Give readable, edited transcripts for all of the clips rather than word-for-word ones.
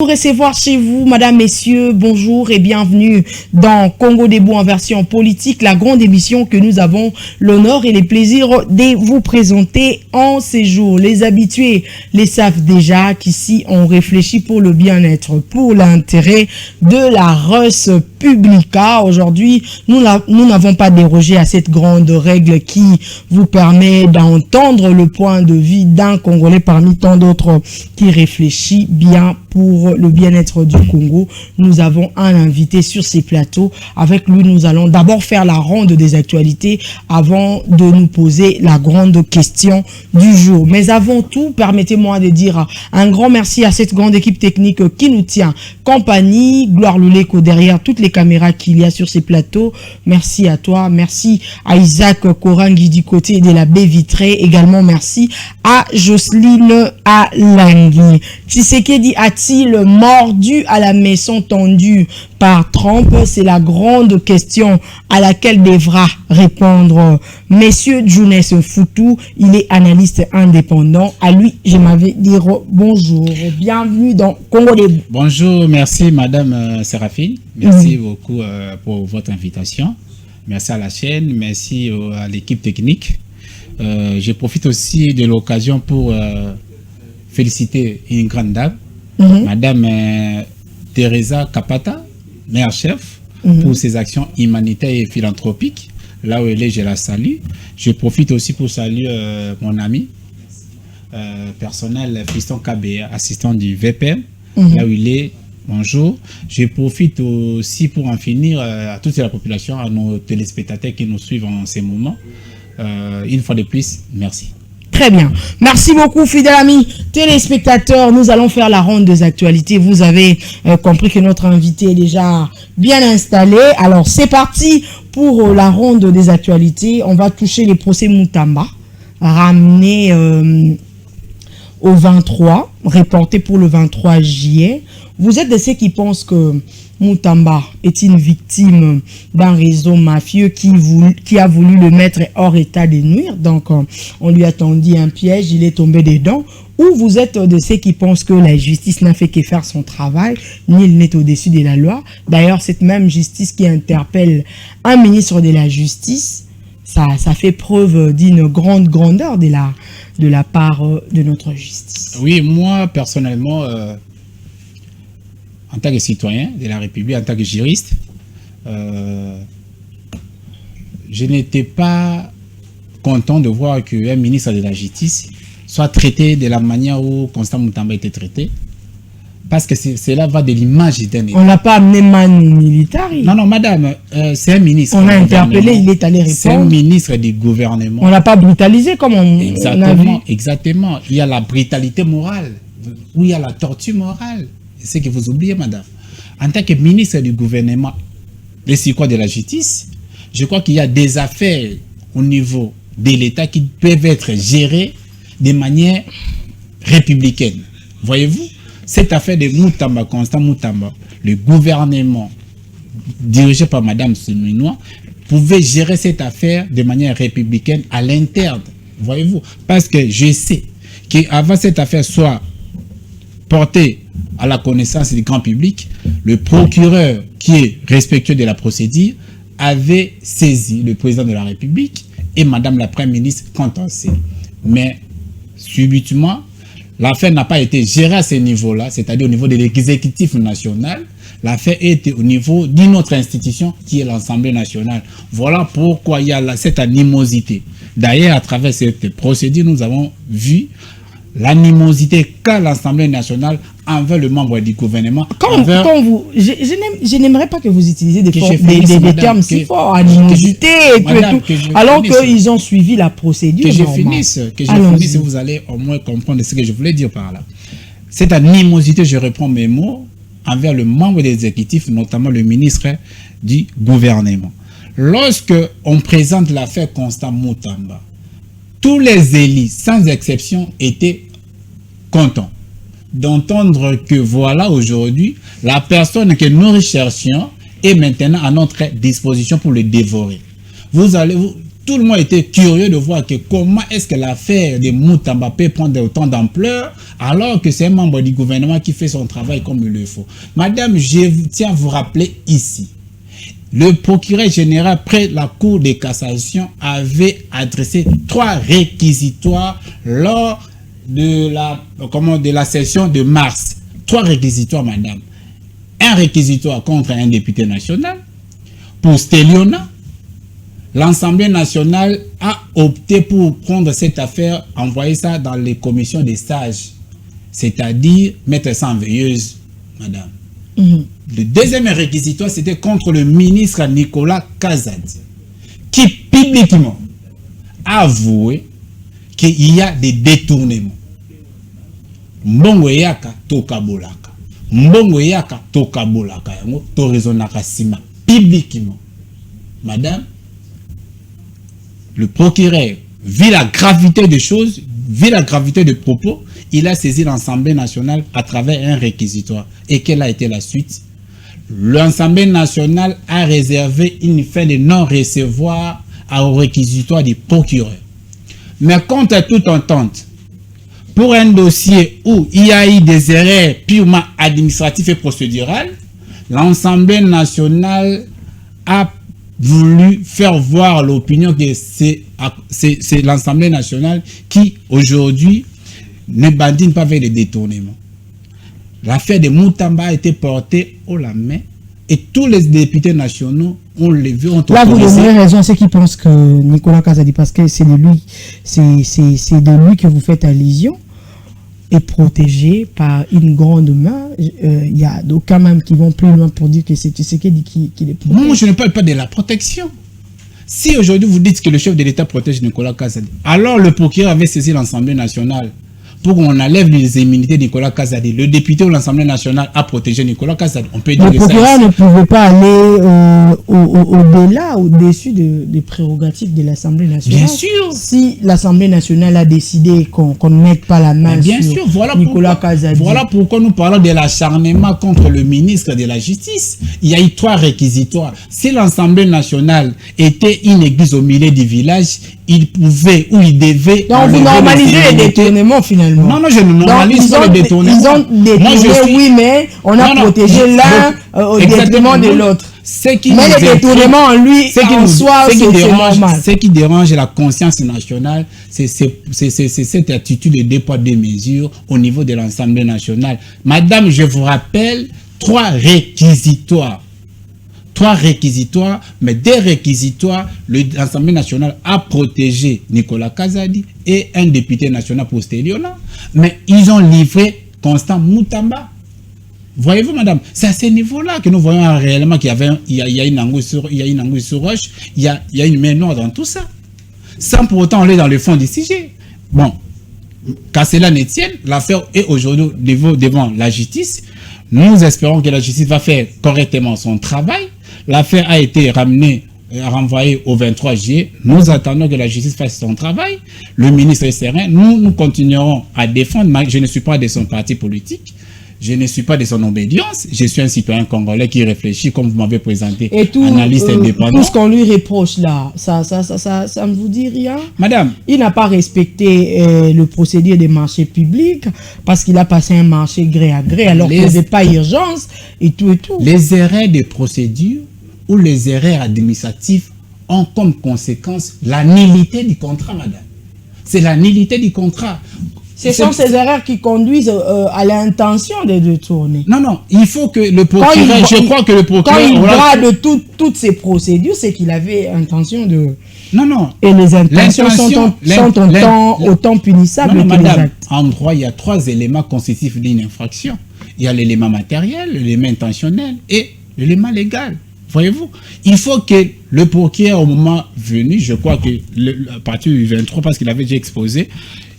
Recevoir chez vous, madame, messieurs, bonjour et bienvenue dans Congo Debout en version politique, la grande émission que nous avons l'honneur et les plaisirs de vous présenter en ces jours. Les habitués les savent déjà qu'ici on réfléchit pour le bien-être, pour l'intérêt de la res publica. Aujourd'hui, nous n'avons pas dérogé à cette grande règle qui vous permet d'entendre le point de vue d'un Congolais parmi tant d'autres qui réfléchit bien pour le bien-être du Congo. Nous avons un invité sur ces plateaux. Avec lui, nous allons d'abord faire la ronde des actualités avant de nous poser la grande question du jour. Mais avant tout, permettez-moi de dire un grand merci à cette grande équipe technique qui nous tient compagnie. Gloire Luleko derrière toutes les caméras qu'il y a sur ces plateaux. Merci à toi. Merci à Isaac Korangi du côté de la baie vitrée. Également merci à Jocelyne Alangui. Tshisekedi a-t-il mordu à la maison tendue par Trump? C'est la grande question à laquelle devra répondre Monsieur Jones Foutou. Il est analyste indépendant. À lui, je m'avais dire bonjour. Bienvenue dans Congo Debout. Bonjour, merci Madame Séraphine. Merci beaucoup pour votre invitation. Merci à la chaîne, merci à l'équipe technique. Je profite aussi de l'occasion pour féliciter une grande dame, Madame Teresa Kapata, maire-chef, pour ses actions humanitaires et philanthropiques. Là où elle est, je la salue. Je profite aussi pour saluer mon ami personnel, Fiston Kabea, assistant du VPM, là où il est. Bonjour. Je profite aussi pour en finir à toute la population, à nos téléspectateurs qui nous suivent en ces moments. Une fois de plus, merci. Très bien. Merci beaucoup, fidèles amis téléspectateurs. Nous allons faire la ronde des actualités. Vous avez compris que notre invité est déjà bien installé. Alors, c'est parti pour la ronde des actualités. On va toucher les procès Moutamba, ramenés au 23, reporté pour le 23 juillet. Vous êtes de ceux qui pensent que Moutamba est une victime d'un réseau mafieux qui a voulu le mettre hors état de nuire. Donc, on lui a tendu un piège, il est tombé dedans. Ou vous êtes de ceux qui pensent que la justice n'a fait que faire son travail, nul n'est au-dessus de la loi. D'ailleurs, cette même justice qui interpelle un ministre de la Justice, ça fait preuve d'une grande grandeur de la part de notre justice. Oui, moi, personnellement... en tant que citoyen de la République, en tant que juriste, je n'étais pas content de voir qu'un ministre de la Justice soit traité de la manière où Constant Moutamba était traité. Parce que cela va de l'image d'un État. On n'a pas amené man militaire. Non, non, madame, c'est un ministre. On a interpellé, il est allé répondre. C'est un ministre du gouvernement. On n'a pas brutalisé comme on a vu. Exactement. Il y a la brutalité morale, ou il y a la torture morale. C'est que vous oubliez, madame. En tant que ministre du gouvernement, de la justice, je crois qu'il y a des affaires au niveau de l'État qui peuvent être gérées de manière républicaine. Voyez-vous, cette affaire de Moutamba, Constant Moutamba, le gouvernement dirigé par madame Seminois pouvait gérer cette affaire de manière républicaine à l'interne. Voyez-vous, parce que je sais qu'avant cette affaire soit portée à la connaissance du grand public, le procureur qui est respectueux de la procédure avait saisi le président de la République et madame la première ministre contentieux. Mais subitement, l'affaire n'a pas été gérée à ce niveau-là, c'est-à-dire au niveau de l'exécutif national. L'affaire était au niveau d'une autre institution qui est l'Assemblée nationale. Voilà pourquoi il y a cette animosité. D'ailleurs, à travers cette procédure, nous avons vu l'animosité qu'a l'Assemblée nationale envers le membre du gouvernement. Je n'aimerais pas que vous utilisiez des termes si forts, animosité et tout, alors qu'ils ont suivi la procédure. Que je finisse, vous allez au moins comprendre ce que je voulais dire par là. Cette animosité, je reprends mes mots, envers le membre de l'exécutif, notamment le ministre du gouvernement. Lorsque on présente l'affaire Constant Moutamba, tous les élus, sans exception, étaient contents d'entendre que voilà aujourd'hui, la personne que nous recherchions est maintenant à notre disposition pour le dévorer. tout le monde était curieux de voir que comment est-ce que l'affaire de Moutamba peut prendre autant d'ampleur alors que c'est un membre du gouvernement qui fait son travail comme il le faut. Madame, je tiens à vous rappeler ici, le procureur général près la Cour de cassation avait adressé 3 réquisitoires lors de la session de mars. 3 réquisitoires, madame. Un réquisitoire contre un député national. Pour Steliona, l'Assemblée nationale a opté pour prendre cette affaire, envoyer ça dans les commissions des sages, c'est-à-dire mettre ça en veilleuse, madame. Le deuxième réquisitoire, c'était contre le ministre Nicolas Kazadi, qui publiquement a avoué qu'il y a des détournements. Mbongo yaka tokabolaka. Mbongo yaka tokabolaka. Yango torizonaka sima. Publiquement. Madame, le procureur, vu la gravité des choses, vu la gravité des propos, il a saisi l'Assemblée nationale à travers un réquisitoire. Et quelle a été la suite? L'Assemblée nationale a réservé une fin de non-recevoir au réquisitoire du procureur. Mais contre toute entente, pour un dossier où il y a eu des erreurs purement administratives et procédurales, l'Assemblée nationale a voulu faire voir l'opinion que c'est l'Assemblée nationale qui, aujourd'hui, ne badine pas avec les détournements. L'affaire de Moutamba a été portée haut la main et tous les députés nationaux ont levé, ont là, vous donnez raison à ceux qui pensent que Nicolas Kazadi, parce que c'est de lui que vous faites allusion, est protégé par une grande main. Il y a d'aucuns même qui vont plus loin pour dire que c'est Tshisekedi qui les protège. Non, je ne parle pas de la protection. Si aujourd'hui vous dites que le chef de l'État protège Nicolas Kazadi, alors le procureur avait saisi l'Assemblée nationale pour qu'on enlève les immunités de Nicolas Kazadi. Le député de l'Assemblée nationale a protégé Nicolas Kazadi. On peut dire le procureur ne pouvait pas aller au-delà, au-dessus des prérogatives de l'Assemblée nationale. Bien sûr. Si l'Assemblée nationale a décidé qu'on ne mette pas la main sur Nicolas Kazadi. Voilà pourquoi nous parlons de l'acharnement contre le ministre de la Justice. Il y a eu 3 réquisitoires. Si l'Assemblée nationale était une église au milieu du village, il pouvait ou il devait... Donc vous normalisez les détournements finalement. Non, je ne normalise pas les détournements. Ils ont détourné, oui, mais on a protégé l'un au détriment de l'autre. Mais les détournements en lui, en soi, c'est normal. Ce qui dérange la conscience nationale, c'est cette attitude de 2 poids 2 mesures au niveau de l'Assemblée nationale. Madame, je vous rappelle 3 réquisitoires. 3 réquisitoires, mais 2 réquisitoires, l'Assemblée nationale a protégé Nicolas Kazadi et un député national pour Steliona, mais ils ont livré Constant Moutamba. Voyez-vous, madame, c'est à ce niveau-là que nous voyons réellement qu'il y a une anguille sur roche, il y a une main noire dans tout ça, sans pour autant aller dans le fond du sujet. Bon, qu'à cela ne tienne, l'affaire est aujourd'hui devant la justice. Nous espérons que la justice va faire correctement son travail. L'affaire a été renvoyée au 23 juillet. Nous attendons que la justice fasse son travail. Le ministre est serein. Nous continuerons à défendre. Je ne suis pas de son parti politique. Je ne suis pas de son obédience. Je suis un citoyen congolais qui réfléchit, comme vous m'avez présenté, analyste indépendant. Tout ce qu'on lui reproche là, ça ne vous dit rien? Madame. Il n'a pas respecté le procédé des marchés publics parce qu'il a passé un marché gré à gré alors qu'il n'y avait pas urgence et tout et tout. Les erreurs de procédure ou les erreurs administratives ont comme conséquence la nullité du contrat, madame. C'est la nullité du contrat. Ce sont ces erreurs qui conduisent à l'intention de détourner. Non, il faut que le procureur, je crois que le procureur... Quand il brade toutes ces procédures, c'est qu'il avait intention de... Non. Et les intentions sont autant punissables que madame, les actes. En droit, il y a 3 éléments constitutifs d'une infraction. Il y a l'élément matériel, l'élément intentionnel et l'élément légal. Voyez-vous, il faut que le procureur, au moment venu, je crois que à partir du 23, parce qu'il avait déjà exposé,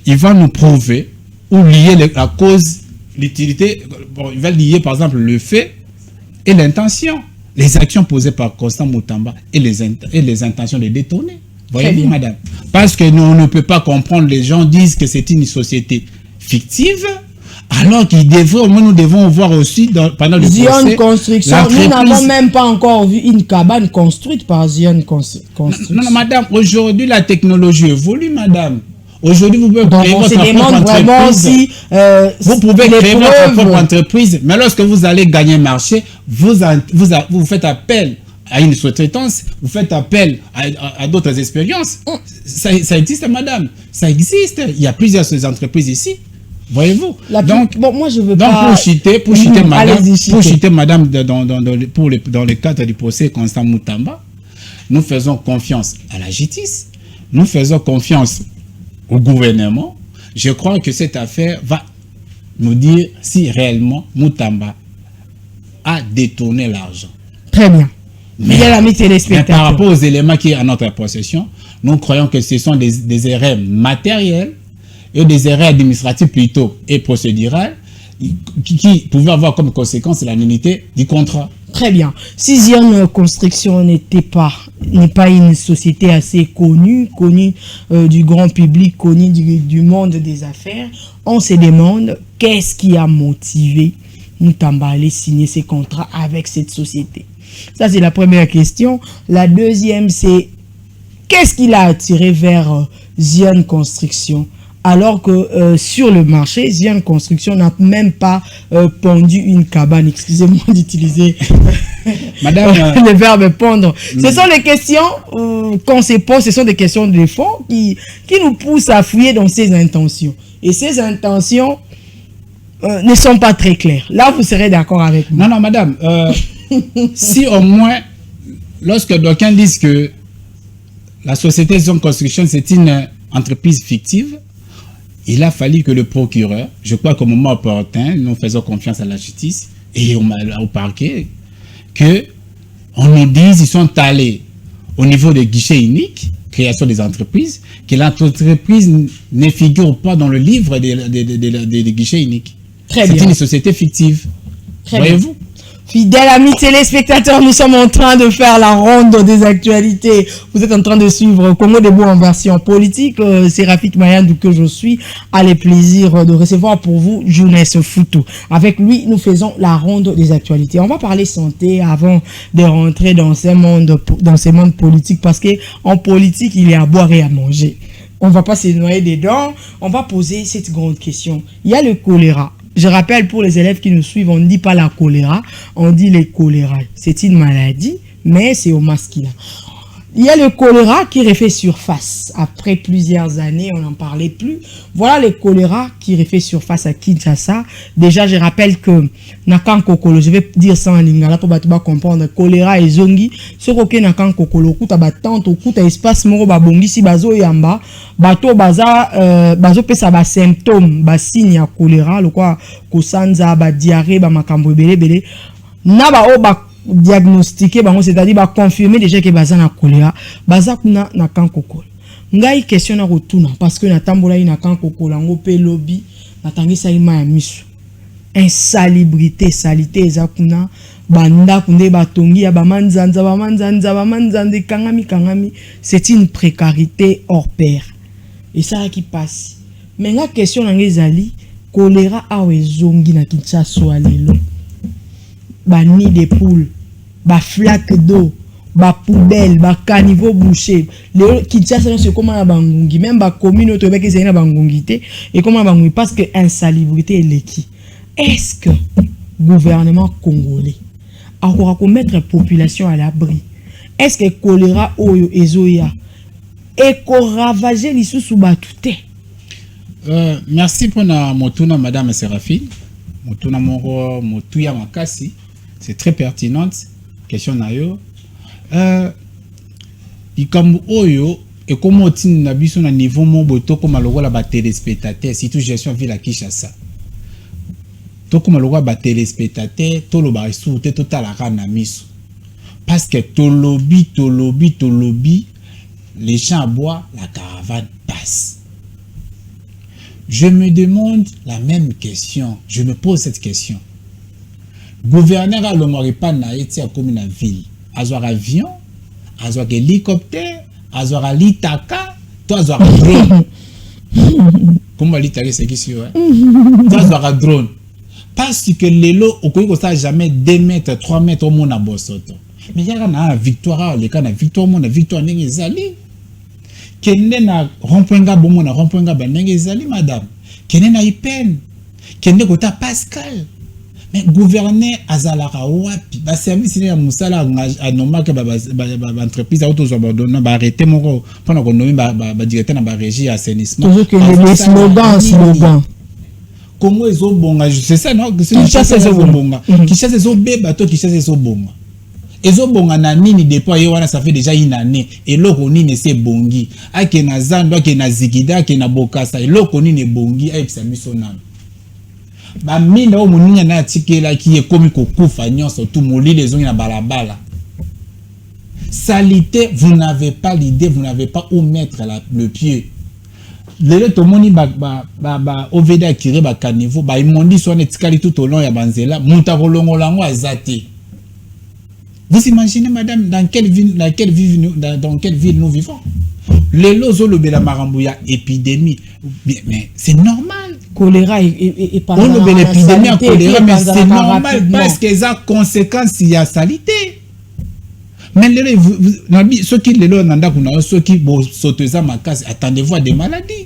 il va nous prouver ou lier la cause, l'utilité. Bon, il va lier par exemple le fait et l'intention, les actions posées par Constant Moutamba et les intentions de détourner. Voyez-vous, madame? Parce que nous, on ne peut pas comprendre, les gens disent que c'est une société fictive, Alors nous devons voir aussi pendant le procès Construction, nous n'avons même pas encore vu une cabane construite par Zion Construction. Non, madame, aujourd'hui la technologie évolue, madame. Aujourd'hui, vous pouvez créer votre propre entreprise. Vous pouvez créer votre propre entreprise, mais lorsque vous allez gagner marché, vous faites appel à une sous-traitance, vous faites appel à d'autres expériences. Ça existe, madame. Ça existe. Il y a plusieurs entreprises ici. Voyez-vous. Donc, moi, je veux pas... Pour chuter madame dans le cadre du procès Constant Moutamba, nous faisons confiance à la justice, nous faisons confiance au gouvernement. Je crois que cette affaire va nous dire si réellement Moutamba a détourné l'argent. Très bien. Mais par rapport aux éléments qui sont à notre possession, nous croyons que ce sont des erreurs matérielles et des erreurs administratives plutôt et procédurales qui pouvaient avoir comme conséquence la nullité du contrat. Très bien. Si Zion Construction n'est pas une société assez connue du grand public, connue du monde des affaires, on se demande qu'est-ce qui a motivé Moutamba à aller signer ces contrats avec cette société. Ça, c'est la première question. La deuxième, c'est qu'est-ce qui l'a attiré vers Zion Construction alors que sur le marché, Zion Construction n'a même pas pondu une cabane. Excusez-moi d'utiliser le verbe pondre. Ce sont des questions qu'on se pose, ce sont des questions de fond qui nous poussent à fouiller dans ses intentions. Et ces intentions ne sont pas très claires. Là, vous serez d'accord avec moi. Non, madame. Si au moins, lorsque d'aucuns disent que la société Zion Construction, c'est une entreprise fictive, il a fallu que le procureur, je crois qu'au moment opportun, nous faisons confiance à la justice et au parquet, qu'on nous dise ils sont allés au niveau des guichets uniques, création des entreprises, que l'entreprise ne figure pas dans le livre des guichets uniques. C'est une société fictive. Voyez-vous? Fidèles amis téléspectateurs, nous sommes en train de faire la ronde des actualités. Vous êtes en train de suivre Congo Debout en version politique. C'est Rafik Mayandou que je suis. A le plaisir de recevoir pour vous Jounès Foutou. Avec lui, nous faisons la ronde des actualités. On va parler santé avant de rentrer dans ces mondes politiques parce que en politique, il y a à boire et à manger. On ne va pas se noyer dedans. On va poser cette grande question. Il y a le choléra. Je rappelle pour les élèves qui nous suivent, on ne dit pas la choléra, on dit le choléra. C'est une maladie, mais c'est au masculin. Il y a le choléra qui refait surface. Après plusieurs années, on n'en parlait plus. Voilà le choléra qui refait surface à Kinshasa. Déjà, je rappelle que Nakan Kokolo, je vais dire ça en lingala pour comprendre. Choléra et zongi. Ce qu'on Nakan Kokolo, kuta batante, kuta espace moro babongi si bazo yamba. Bato bazo pesa ba symptômes, ba signe ya choléra, le quoi kosanza ba diarrhée, ba makambo bele. Na ba o ba diagnostiquer c'est-à-dire ba confirmer déjà que baza na choléra baza kuna na kankokolo ngai question na rotuna parce que na tambola na kankokolo ngo pe lobby na tangisa ima ya misu insalubrité salité eza kuna banda kunde batongi ya bamanzanza kangami c'est une précarité hors pair et ça qui passe mais nga question na ngezali choléra awe zongi na Kinshasa lelo ba nid de poule, ba flaque d'eau, ba poubelle, ba caniveau bouché. Le Kinshasa c'est comment la bangungi, même ba commune autre bec c'est na bangungi et comment bangungi parce que insalubrité est l'équi. Est-ce que gouvernement congolais a mettre la population à l'abri? Est-ce que choléra oyo ezoya et ko ravager lisusu batute? Merci pour na motuna madame Séraphine. Motuna moro motuya makasi. C'est très pertinente question nayo. Ikamu oyo et comment tin na biso na niveau mon boto comme lokola ba téléspectateur surtout gestion ville à Kinshasa. To comme lokola ba téléspectateur to lo ba soute total à na miso. Parce que tolobi les champs à bois la caravane passe. Je me demande la même question, je me pose cette question. Gouverneur à l'Omoripa n'a été comme une ville. Azor avion, azor hélicoptère, azor litaka, toi azor drone. Comment l'Italie c'est qui sur ça drone parce que les lots au Congo ça jamais 2 mètres 3 mètres au monde à Bosoto mais il y a une victoire les cas na victoire mon victoire ndenge ezali kende na rompoinga bomo na rompoinga ba ndenge ezali madame kende na ipen kende kota Pascal mais gouverner azalaka wapi ba service ya musala anoma ke ba entreprise auto zo ba donna ba arrêter moko pona ko nommer ba directeur na ba régie assainissement toujours que les slogans Congo ezo bonga c'est ça non c'est chasse ezo bonga qui chasse ezo beba to qui chasse ezo bonga ezo bonga na nini depuis wana ça fait déjà une année et loko nini c'est bongi ake na zando ake na zigida ake na bokasa et loko nini bongi ayebisa biso nano ba mina o muninga na tikela qui est comme kokufa nyonso tout molile ezongi na balabala salité vous n'avez pas l'idée vous n'avez pas où mettre le pied lelo tomoni ba ovd akire ba caniveau ba imondi so netikali tout au long ya banzela muta kolongola ngo azate. Vous imaginez madame dans quelle ville dans quelle ville nous vivons? Lelo zo lobela marambuya épidémie mais c'est normal. Choléra et pas on lobela épidémie à choléra mais c'est normal parce que ça conséquence il y a salité. Mais ceux qui lelo nanda kuna ceux qui bo soteza makasi attendez-vous à des maladies.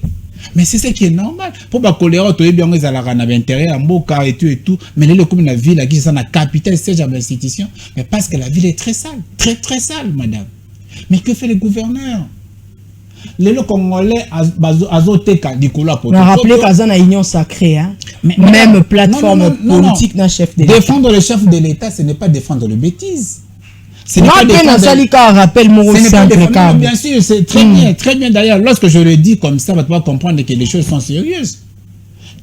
Mais c'est ce qui est normal. Pour ba choléra to bien les ala na l'intérieur mboka et tout mais lelo comme la ville qui ça na capitale siège à l'institution mais parce que la ville est très sale, très sale madame. Mais que fait le gouverneur? Les Congolais azoteka dikola poto. On rappelé qu'azana union sacrée hein. Même plateforme politique d'un chef de l'État. Défendre le chef de l'État, ce n'est pas défendre le bêtise. Ce n'est pas défendre bien sûr, c'est très bien d'ailleurs. Lorsque je le dis comme ça, on va comprendre que les choses sont sérieuses.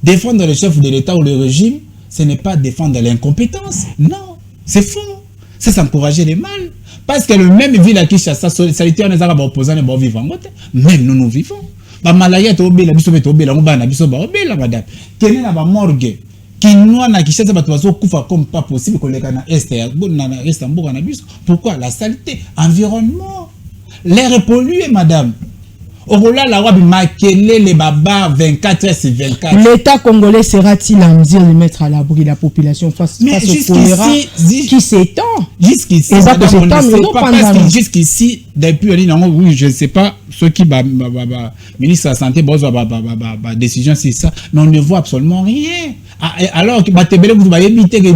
Défendre le chef de l'État ou le régime, ce n'est pas défendre l'incompétence. Non, c'est faux. C'est s'encourager les mal. Parce que le même ville à Kinshasa, salité on est à opposants et bon vivant. Même nous vivons. Ba malaya to obela biso beto obela ngo bana biso ba obela madame. Kene na ba morgue. Kinwa na Kinshasa ba to kufa comme pas possible koleka na est na est mboka na biso. Pourquoi? La saleté, environnement. L'air pollué madame. Orola la wabi makele les baba 24/24. L'État congolais sera-t-il en mesure de mettre à l'abri la population face au choléra qui s'étend? Jusqu'ici, jusqu'ici, depuis oui, je ne sais pas ceux qui ministre de la santé décision c'est ça, mais on ne voit absolument rien. Alors que vous avez évité que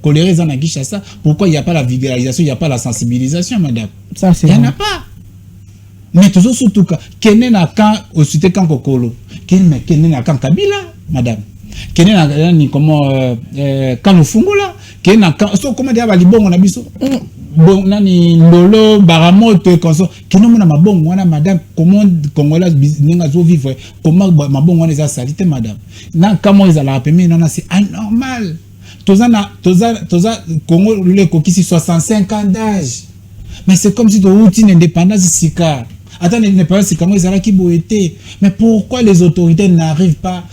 choléra dans Kinshasa, pourquoi il n'y a pas la vulgarisation, il n'y a pas la sensibilisation, madame? Ça c'est il n'y en a pas. Mais toujours surtout kene na kan au cité kan kokolo kene na kan kabila madame kene na ni comment kan ofungula kene na kan so comment dia ba libongo na biso bon nani ndolo baramoto konso kene mona mabongo wana madame comment congolais ninga zo vivre comment mabongo wana za salité madame na kamo ezala pemi nana c'est anormal toza Congo le kokisi 65 ans d'âge mais c'est comme si tu as une indépendance sika. Attends, l'indépendance c'est comment ils allaient qui boité. Mais pourquoi les autorités n'arrivent pas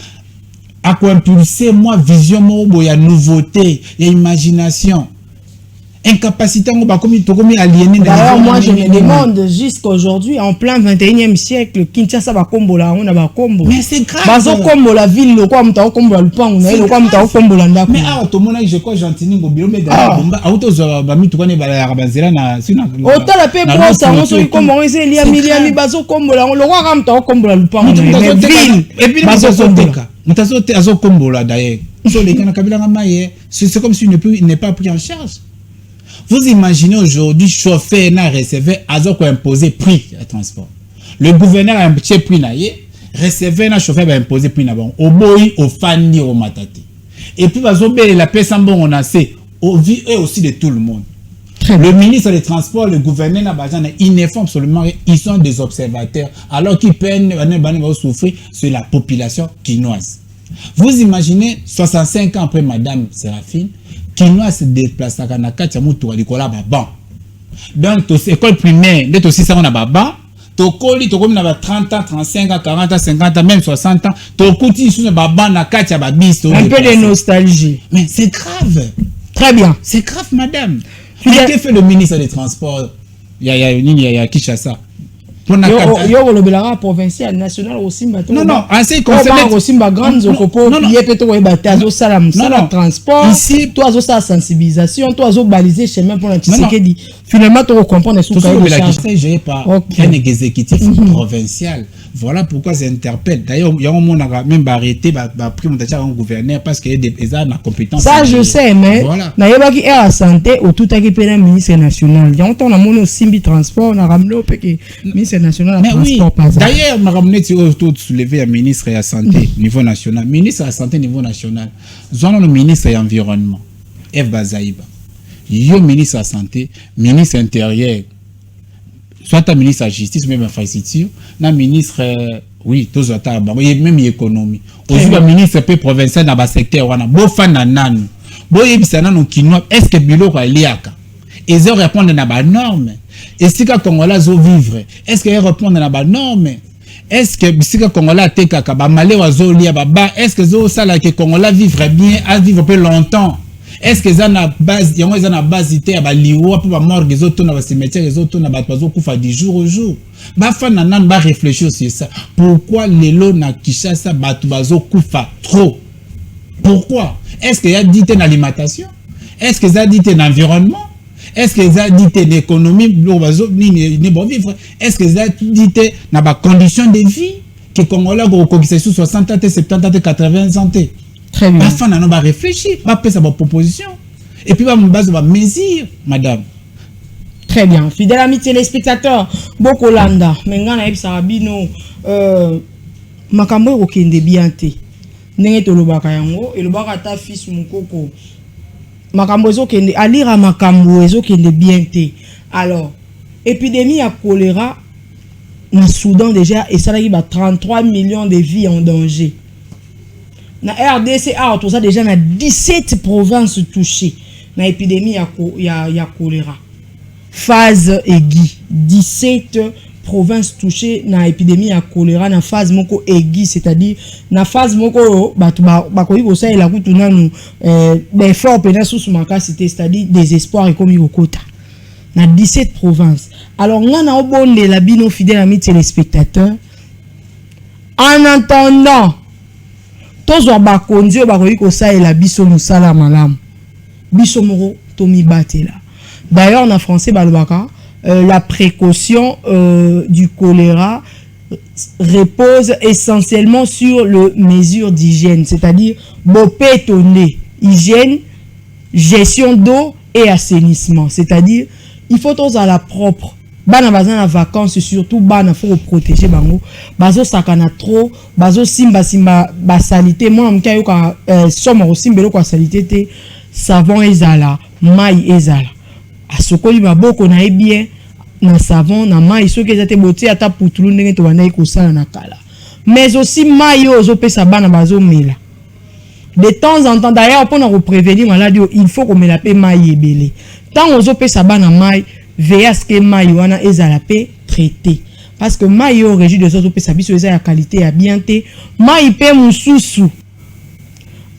à impulser moi vision moi il y a nouveauté, il y a imagination. Incapacité comme aliéné. D'ailleurs moi je me demande jusqu'aujourd'hui en plein 21e siècle Kinshasa ba kombo la on a ba kombo. Mais c'est grave. Bazo kombo la ville le quoi mta kombo la lupango na le quoi mta kombo la ndako. Mais ah to mona je crois gentini ngo bilombe da bomba auto zo ba mitu kone ba ya banzela na sina. Ota la pe pour ça on so kombo ese liami bazo kombo la le quoi mta kombo la lupango. Et puis bazo teka. Mutazo te azo kombo la d'ailleurs. So les kana kabila ngamaye c'est comme si il n'est pas pris en charge. Vous imaginez aujourd'hui, chauffeur n'a recevait à imposer prix à transport. Le gouverneur a un petit prix naïe, recevait un chauffeur va imposer prix n'abon. Au boy, au fani, au matati. Et puis va zobé la paix sans bon on a assez au vie et aussi de tout le monde. Le ministre des Transports, le gouverneur n'a pas ils ne font absolument rien. Ils sont des observateurs alors qu'ils peinent à souffrir sur la population quinoise. Vous imaginez 65 ans après Madame Séraphine. Kinois se déplace à Kanakati Moutou à l'école bon. Donc, école primaire, d'être aussi ça on a baba. Tokoli, tokomi na 30 ans, 35 ans, 40 ans, 50 ans, même 60 ans. Tokoti sur le baba na kati ya babis. Un peu de nostalgie. Mais c'est grave. Très bien. C'est grave, madame. Mais que fait le ministre des Transports? Il y a Kinshasa. Yo le belara provincial national aussi bateau. Non, assez concerne aussi ma grande zokopo yé peut to batazo salam transport. Ici toi zo sa sensibilisation, toi zo baliser chemin pour la Tshisekedi. Finalement tu comprendre sous cahier de charge. J'ai pas un exécutif provincial. Voilà pourquoi j'interpelle. D'ailleurs, il y a un monde même arrêté pris mon un gouverneur parce qu'il y a des compétences. Ça je sais mais na yeba ki la santé au tout à qui ministre national. Il y a on a mon simbi transport na ramlo peke ministre national transport pas. D'ailleurs, ma ramené tu autour de soulever un ministre de la santé niveau national. Ministre de la santé niveau national. Zone le ministre de l'environnement. F Bazaïba. Yo ministre de la santé, ministre intérieur. Soit un ministre de la justice, même infrastructure, un ministre, oui, tous les même économie. Aujourd'hui, le ministre provincial dans le secteur, on a beau fan nan, beau yebisana no kinois, est-ce que bilo ko liaka? Ils répondent à la norme. Et si le Congolais zo vivre, est-ce qu'ils répondent à la norme? Est-ce que si le Congolais teka ka ba malé wa zo lia baba, est-ce que zo sala que Congolais vivre bien, à vivre plus longtemps? Est-ce que ça na base yango ça na base ité ya ba liwa pour ba mort les autres na ba cimetière les autres na ba bazo kufa du jour au jour ba fa na nan ba réfléchir sur ça. Pourquoi lelo na Kinshasa ba bazo kufa trop? Pourquoi? Est-ce que y a dit en alimentation? Est-ce que ça dit en environnement? Est-ce que ça dit en économie ni bon vivre? Est-ce que ça dit na ba condition de vie que Congolais go kokise sous 60 ans 70 ans 80 ans? Très bien. Afin on va réfléchir, on va faire sa proposition. Et puis on va mesure, madame. Très bien. Fidèle ami téléspectateur, Bokolanda, Mengana Ebsarabino, Makambo okende bien te. Ndenge to lobaka yango, et lobaka ta fils mukoko. Makambo ezokende alira makambo ezokende bien te. Alors, épidémie à choléra na Soudan déjà et ça il y a 33 millions de vies en danger. Na RDC tout ça déjà na 17 provinces touchées na épidémie ya choléra. Phase aiguë, 17 provinces touchées na épidémie ya choléra na phase moko aiguë, c'est-à-dire na phase moko bakoyi ko ça la kutu nanu fort pena sous makasité, c'est-à-dire désespoir et comme yokota na 17 provinces. Alors ngana obonde la bino fidèle amis téléspectateurs, en attendant tozo bakonzi bakoyi ko ça la biso musala malamu biso moko tomi batela. D'ailleurs en français balobaka la précaution du choléra repose essentiellement sur les mesures d'hygiène, c'est-à-dire bopétonné, hygiène, gestion d'eau et assainissement, c'est-à-dire il faut tous à la propre. Bana bazana vacances surtout bana faut protéger bango bazo sakana trop bazo simba basalité moi mkayo ka somo simbelo kwa salité te savon ezala mai ezala asokoli baboko na bien na savon na mai soki ezate boti ata putulu ndenge to bana ikosala na kala mais aussi mai ozo pesa bana bazo mela de temps en temps. D'ailleurs pour nous prévenir maladie il faut qu'on mela pe mai ebele tant ozo pesa bana mai veillez que maï wana ezala pe traité parce que maï au régime des autres pe sa biso eza ya qualité ya bien te maï pe mususu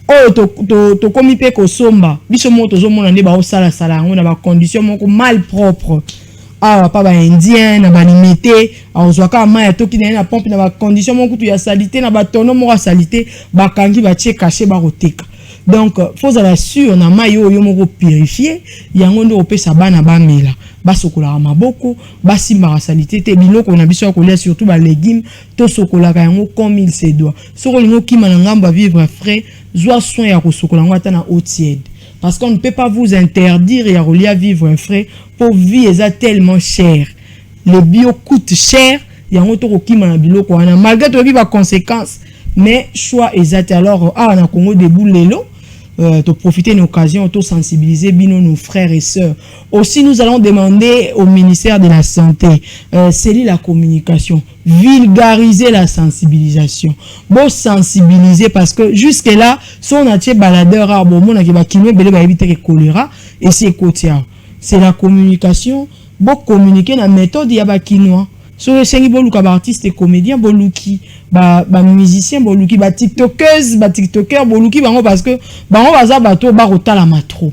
o to komi pe ko somba biso mo tozo mona nde ba o sala sala ngo na ba condition moko mal propre pa ba indien na ba limité ozwaka maï to ki na pompe na ba condition moko tu ya salité na ba tono mo salité ba kangi ba tie caché ba roteka. Donc faut la sûr na maï yo moko purifier yango ndo opesa bana ba mela basokola maboko basimba salité te biloko na biso ko lia surtout ba légumes to sokola yango comme il se doit soko lingo ki manangamba vivre frais zoa soin ya ko sokola ngata na eau tiède parce qu'on ne peut pas vous interdire ya kolia vivre frais pour vie est tellement cher, le bio coûte cher yango to ko kima na biloko wana malgré to ba conséquences mais choix exact. Alors na Congo debout lelo de profiter d'une occasion, de sensibiliser nos frères et sœurs. Aussi, nous allons demander au ministère de la Santé, c'est la communication, vulgariser la sensibilisation. Bon, sensibiliser parce que jusque-là, si on a des baladeurs, éviter le choléra et c'est côtier. C'est la communication, bon, communiquer la méthode, il y a quinoa. Sur le sengi boluka ba artiste et comédien boluki ba musicien boluki ba tiktokeuse ba tiktoker boluki bango parce que bango baza bato ba rotala matro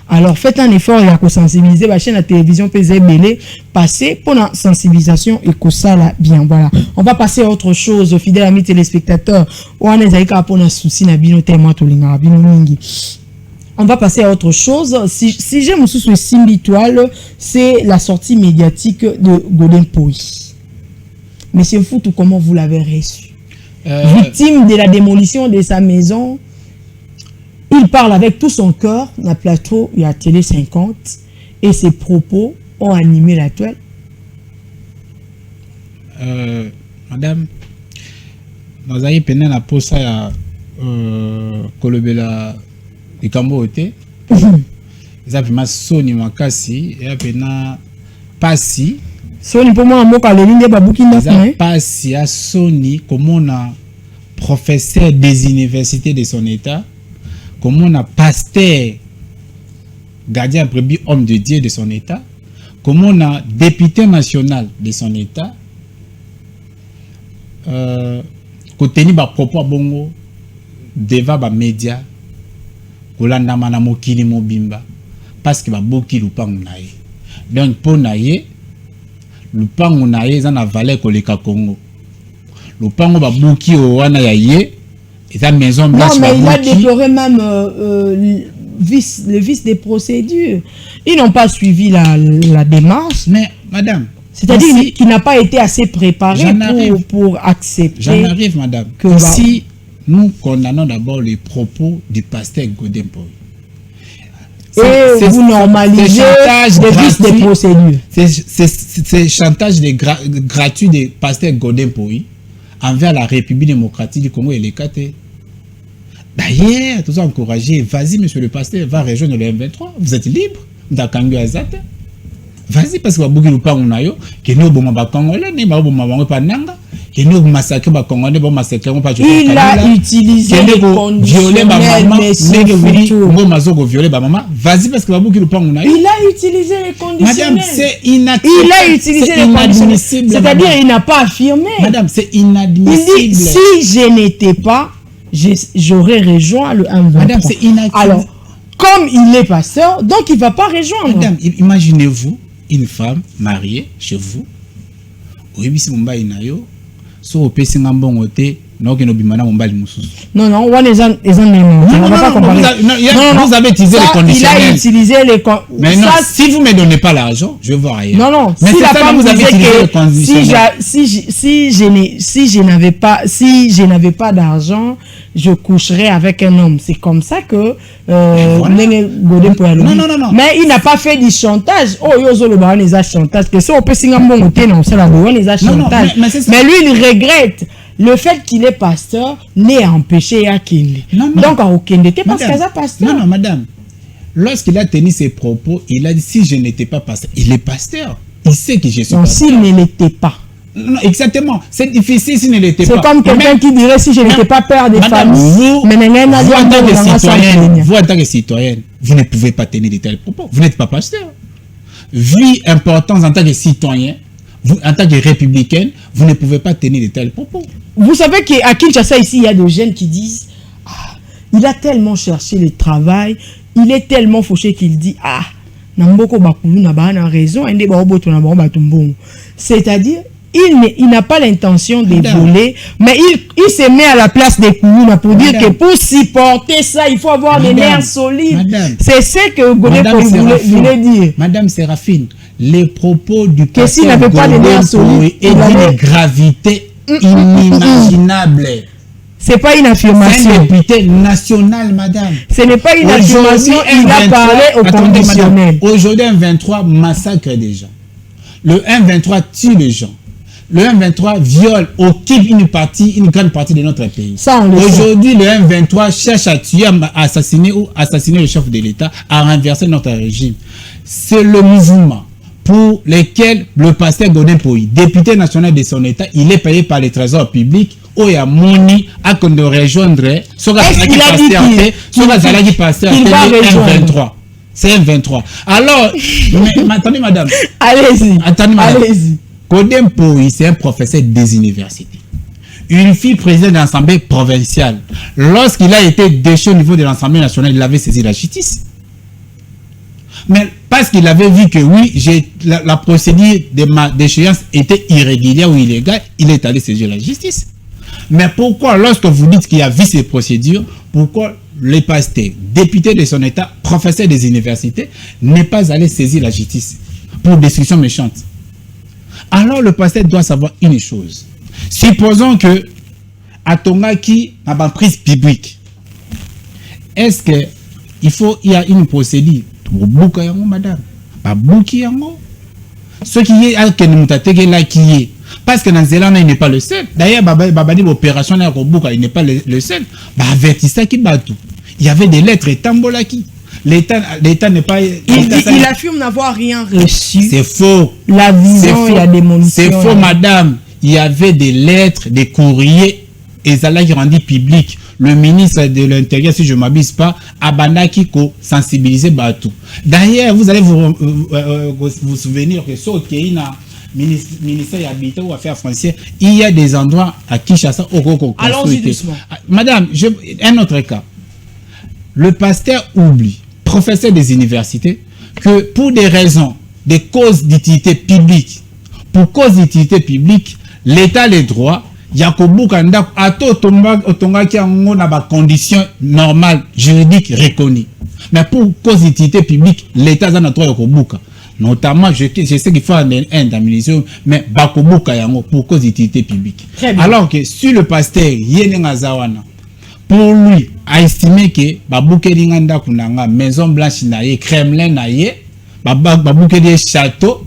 Alors faites un effort et à sensibiliser la chaîne à télévision PZBL, passer pour la sensibilisation et que ça là bien. Voilà. On va passer à autre chose, fidèles amis téléspectateurs. On va passer à autre chose. Si j'aime sous Simbi Toile, c'est la sortie médiatique de Godin Poi. Monsieur Foutou, comment vous l'avez reçu? Victime de la démolition de sa maison, il parle avec tout son cœur dans le plateau il y a Télé 50 et ses propos ont animé la toile. Madame, nous avons peine la pose à Kolobela et Kambote. Ils avaient ma Sony Makasi et peine Passi. Sony pour moi, moi, quand les lignes de Baboukinda, Passi à Sony, comme on a professeur des universités de son état. Comme on a pasteur, gardien brebis, homme de Dieu de son état, comme on a député national de son état, côté ni ba propos à bongo, devant ba média, kolanda mana mokili mobimba, parce que ba boki lupangu nae. Donc pour nae, lupangu nae zana valeur koleka Congo. Lupangu ba boki o wana ya ye. Et maison blanche, non, mais il a déploré même le vice des procédures. Ils n'ont pas suivi la démarche. Mais, madame... C'est-à-dire qu'il n'a pas été assez préparé pour accepter... J'en arrive, madame. Ici, nous condamnons d'abord les propos du pasteur Godin Poi. Et vous normalisez le vice des procédures. C'est chantage gratuit des pasteurs Godin Poi envers la République démocratique du Congo et les KT. D'ailleurs, tous encouragés, vas-y, monsieur le pasteur, va rejoindre le M23. Vous êtes libre. Vas-y, parce que vous avez pas un ayo, que nous avons un Congolais, nous avons un Nanga, que nous avons massacré les Congolais, nous avons massacré les Congolais. Il a utilisé les conditionnels, vas-y, parce que vous avez pas un ayo. Il a utilisé les conditionnels. Madame, c'est inadmissible. Il a utilisé les conditionnels. C'est-à-dire, il n'a pas affirmé. Madame, c'est inadmissible. Il dit, si je n'étais pas, j'aurais rejoint le M23. Madame, c'est inadmissible. Alors, comme il est pasteur, donc il ne va pas rejoindre. Madame, imaginez-vous une femme mariée chez vous. Oui, si vous avez une ayo, si vous avez un bon côté, non, on non, on est on va pas comparer. Vous avez utilisé les conditionnels. Il a utilisé les conditionnels. Mais non, si vous ne me donnez pas l'argent, je vais voir ailleurs. Non, non, mais si la femme vous avez utilisé les conditionnels. Si je n'avais pas d'argent, je coucherais avec un homme. C'est comme ça que non. Mais il n'a pas fait du chantage. Oh, il a chantage. Que si on peut signer un bon côté, non, c'est la bonne, il a chantage. Mais lui, il regrette. Le fait qu'il est pasteur n'est empêché à Kende. Donc, à Okende, parce qu'il est pasteur. Non, madame. Lorsqu'il a tenu ses propos, il a dit si je n'étais pas pasteur, il est pasteur. Il sait que je suis pasteur. Non, s'il ne l'était pas. Non, exactement. C'est difficile s'il ne l'était pas. C'est comme quelqu'un qui dirait si je n'étais pas père des familles. Vous, en tant que citoyenne, vous ne pouvez pas tenir de tels propos. Vous n'êtes pas pasteur. Vu importance en tant que citoyen, vous, en tant que républicaine, vous ne pouvez pas tenir de tels propos. Vous savez qu'à Kinshasa, ici, il y a des jeunes qui disent il a tellement cherché le travail, il est tellement fauché qu'il dit c'est-à-dire, il n'a pas l'intention de voler, mais il se met à la place des Koulouna pour dire que pour supporter ça, il faut avoir des nerfs solides. C'est ce que Godin voulait dire. Madame Séraphine, les propos du pasteur n'avait pas de nerfs solides et d'une gravité inimaginable. C'est pas une affirmation. C'est un député national, madame. Ce n'est pas une affirmation, il a parlé au conditionnel. Aujourd'hui, un 23 massacre des gens. Le M23 tue les gens. Le M23 viole, occupe une grande partie de notre pays. Aujourd'hui, le M23 cherche à tuer, à assassiner le chef de l'État, à renverser notre régime. C'est le mouvement pour lequel le pasteur Godin Poi, député national de son État, il est payé par le trésor public. Il y a Moni à qu'on doit rejoindre. M23. C'est M23. Alors, attendez, madame. Allez-y. Attendez, madame. Allez-y. Godin Poi, c'est un professeur des universités. Une fille présidente de l'Assemblée provinciale. Lorsqu'il a été déchu au niveau de l'Assemblée nationale, il avait saisi la justice. Mais parce qu'il avait vu que oui, la procédure d'échéance était irrégulière ou illégale, il est allé saisir la justice. Mais pourquoi, lorsque vous dites qu'il y a vu ces procédures, pourquoi les pasteurs, députés de son État, professeurs des universités, n'est pas allé saisir la justice pour destruction méchante? Alors le pasteur doit savoir une chose. Supposons que à Tongaki n'a pas prise publique. Est-ce que il y a une procédure pour bouka yango, madame? Pas bouki yango. Ce qui est à que nous t'atteignons là qui est. Parce que dans Zélande, il n'est pas le seul. D'ailleurs, Babadi, l'opération là, il n'est pas le seul. Bah, avertissant qui bat tout. Il y avait des lettres et tambola qui. L'État n'est pas. Il affirme n'avoir rien reçu. C'est faux. La vision, il y a des munitions. C'est faux, madame. Il y avait des lettres, des courriers, et ça l'a rendu public. Le ministre de l'Intérieur, si je ne m'abuse pas, Abanaki ko sensibiliser Batou. D'ailleurs, vous allez vous souvenir que sur Kéina, ministère de l'Habitat ou Affaires foncières, il y a des endroits à Kinshasa au Koko. Allons-y doucement. Madame, un autre cas. Le pasteur oublie, professeur des universités, que pour des raisons, des causes d'utilité publique, pour cause d'utilité publique, l'État a les droits. Yakobu Kanda ato otonga ki ango na ba conditions normales juridiques reconnues. Mais pour cause d'utilité publique, l'État a droit yakobuka. Notamment, je sais qu'il faut une indemnisation, mais bakobuka yango pour cause d'utilité publique. Alors que si le pasteur Yenenga Zawana, pour lui, a estimé que babuke linganda kunanga Maison Blanche naye, Kremlin naye, babuke des châteaux.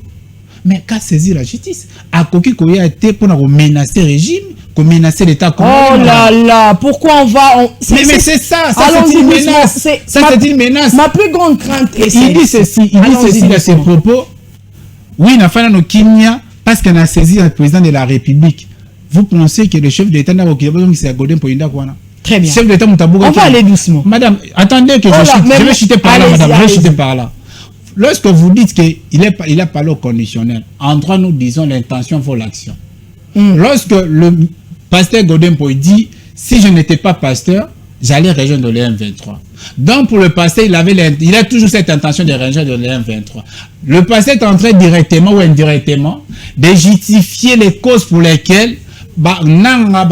Mais qu'à saisir la justice, à Koki Koya été pour menacer le régime, pour menacer l'État. Oh là là, pourquoi on va. Mais c'est ça, c'est une menace. Ça, c'est une menace. Ma plus grande crainte est il dit ceci dans ses propos. Oui, il a fait un Kenya parce qu'on a saisi le président de la République. Vous pensez que le chef de l'État n'a pas de Godin pour Indakwana? Très bien. Chef de l'État on va aller doucement. Madame, attendez que je vais chuter par là, madame. Je vais chuter par là. Lorsque vous dites qu'il a parlé au conditionnel, en droit, nous disons l'intention vaut l'action. Lorsque le pasteur Godin dit, si je n'étais pas pasteur, j'allais rejoindre le M23. Donc pour le pasteur, il a toujours cette intention de rejoindre le M23. Le pasteur est en train directement ou indirectement de justifier les causes pour lesquelles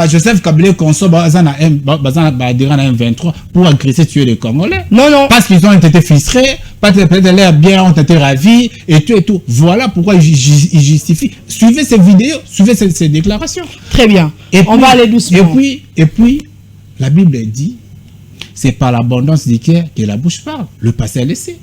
Joseph Kabila Konso M23 pour agresser, tuer les Congolais. Non. Parce qu'ils ont été frustrés, peut-être l'air bien ont été ravis, et tout. Voilà pourquoi il justifie. Suivez ces vidéos, suivez ces déclarations. Très bien. On va aller doucement. Et puis, la Bible dit, c'est par l'abondance du cœur que la bouche parle. Le passé est laissé.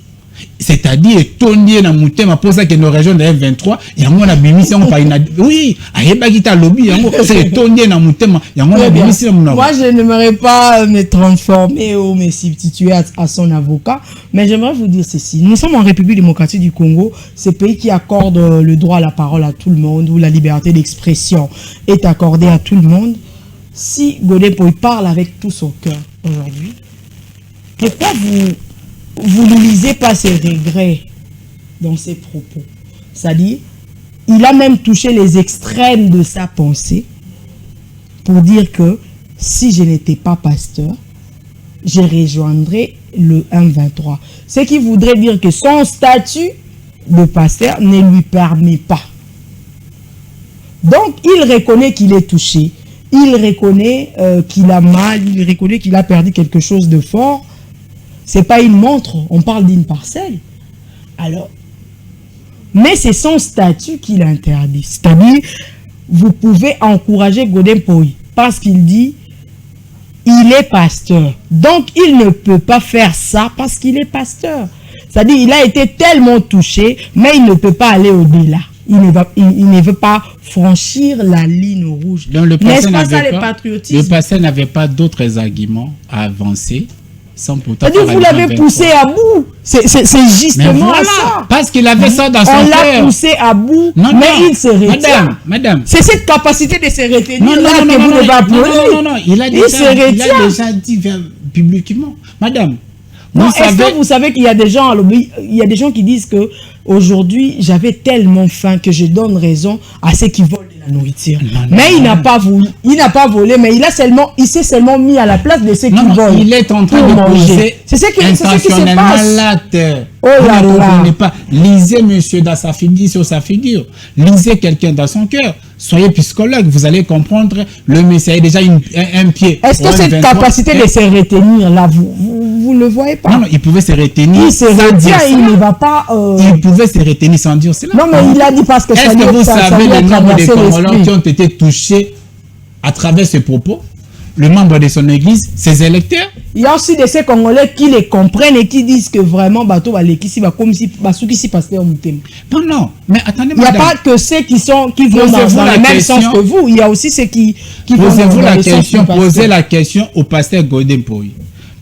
C'est-à-dire, étonné dans mon thème, pour ça que nos régions de M23, il y a un abémission par une. Oui, à lobby, c'est étonné dans mon thème, il y a un abémission. Moi, je n'aimerais pas me transformer ou me substituer à son avocat, mais j'aimerais vous dire ceci. Nous sommes en République démocratique du Congo, ce pays qui accorde le droit à la parole à tout le monde, où la liberté d'expression est accordée à tout le monde. Si Godin Poy parle avec tout son cœur aujourd'hui, pourquoi vous ne lisez pas ses regrets dans ses propos? C'est-à-dire, il a même touché les extrêmes de sa pensée pour dire que si je n'étais pas pasteur, je rejoindrais le M23. Ce qui voudrait dire que son statut de pasteur ne lui permet pas. Donc, il reconnaît qu'il est touché. Il reconnaît qu'il a mal, il reconnaît qu'il a perdu quelque chose de fort. C'est pas une montre, on parle d'une parcelle. Alors, mais c'est son statut qui l'interdit. C'est-à-dire, vous pouvez encourager Godin Poy parce qu'il dit, il est pasteur. Donc, il ne peut pas faire ça parce qu'il est pasteur. C'est-à-dire, il a été tellement touché, mais il ne peut pas aller au-delà. Il ne veut pas franchir la ligne rouge. N'est-ce pas ça, le patriotisme? Le pasteur n'avait pas d'autres arguments à avancer. Vous l'avez poussé à bout. C'est justement voilà, ça. Parce qu'il avait ça dans son cœur. On l'a poussé à bout, mais il se retient. Madame. C'est cette capacité de se retenir que vous devez applaudir. Non. Il a déjà dit publiquement. Madame. Est-ce que vous savez qu'il y a des gens qui disent que aujourd'hui, j'avais tellement faim que je donne raison à ceux qui volent de la nourriture. Mais il n'a pas voulu, mais il s'est seulement mis à la place de ceux qui volent. Il est en train de poser c'est ce qui se passe. L'acte. Oh là là. Pas. Lisez monsieur dans sa figure, sur sa figure. Lisez quelqu'un dans son cœur. Soyez psychologue, vous allez comprendre le message. Déjà un pied. Est-ce que cette capacité de se retenir là, vous ne le voyez pas? Non, il pouvait se retenir. Il se retient, il ne va pas. Il pouvait se retenir sans dire cela. Non, mais il a dit parce que ça. Est-ce que vous savez le nombre de Congolais qui ont été touchés à travers ce propos? Le membre de son église, ses électeurs. Il y a aussi de ces Congolais qui les comprennent et qui disent que vraiment bateau va l'équipe comme si qui s'y passait au Moutem. Non, mais attendez, il n'y a pas que ceux qui vont dans le même sens que vous. Il y a aussi ceux qui posez-vous la question. Posez la question au pasteur Godin Poyi.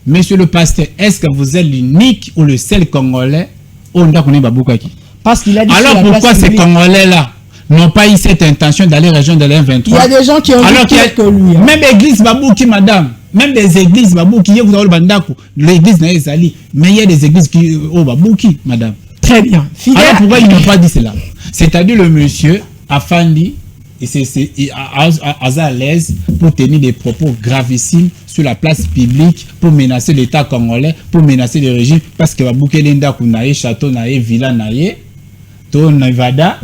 Monsieur le pasteur, est-ce que vous êtes l'unique ou le seul Congolais au Ndakone Baboukaki? Parce qu'il a dit. Alors pourquoi ces Congolais-là n'ont pas eu cette intention d'aller rejoindre les M23? Il y a des gens qui ont dit que lui. Même église Babouki, madame. Même des églises Babouki, vous avez le Bandako. L'église n'a pas dit. Mais il y a des églises qui au Babouki, madame. Très bien. Alors pourquoi ils n'ont pas dit cela? C'est-à-dire le monsieur Afandi, à l'aise pour tenir des propos gravissimes sur la place publique, pour menacer l'État congolais, pour menacer le régime, parce que Babouki Lenda Kounaye, Château Naye, Villa Naye, To Nevada,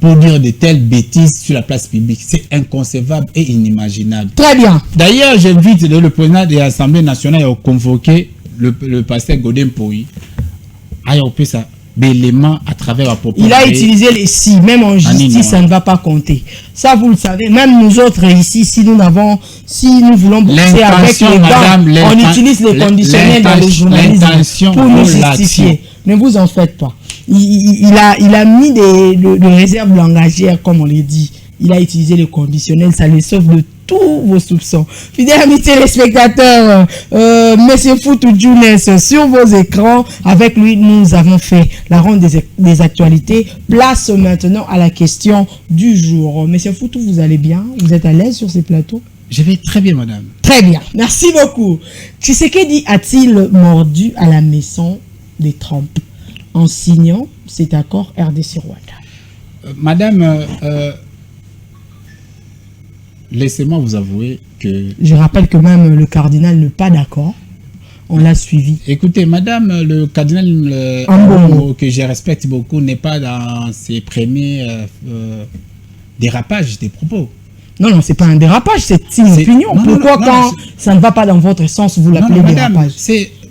pour dire de telles bêtises sur la place publique. C'est inconcevable et inimaginable. Très bien. D'ailleurs, j'invite le président de l'Assemblée nationale à convoquer le pasteur Godin Poyi à ça l'élément à travers la propos. Il a utilisé les si, même en justice, ça ne va pas compter. Ça, vous le savez, même nous autres ici, si nous voulons boxer avec les gants, on utilise les conditionnels dans le journalisme pour nous justifier. Ne vous en faites pas. Il a mis de réserves langagières, comme on les dit. Il a utilisé le conditionnel, ça les sauve de tous vos soupçons. Fidèles amis téléspectateurs, Monsieur Foutou Djounes sur vos écrans. Avec lui, nous avons fait la ronde des actualités. Place maintenant à la question du jour. Monsieur Foutou, vous allez bien? Vous êtes à l'aise sur ces plateaux? Je vais très bien, madame. Très bien, merci beaucoup. Tshisekedi a-t-il mordu à la maison des Trump en signant cet accord RDC Rwanda? Madame, laissez-moi vous avouer que... Je rappelle que même le cardinal n'est pas d'accord. On l'a suivi. Écoutez, madame, le cardinal que je respecte beaucoup n'est pas dans ses premiers dérapages des propos. Non, c'est pas un dérapage, c'est une opinion. Pourquoi quand ça ne va pas dans votre sens, vous l'appelez dérapage?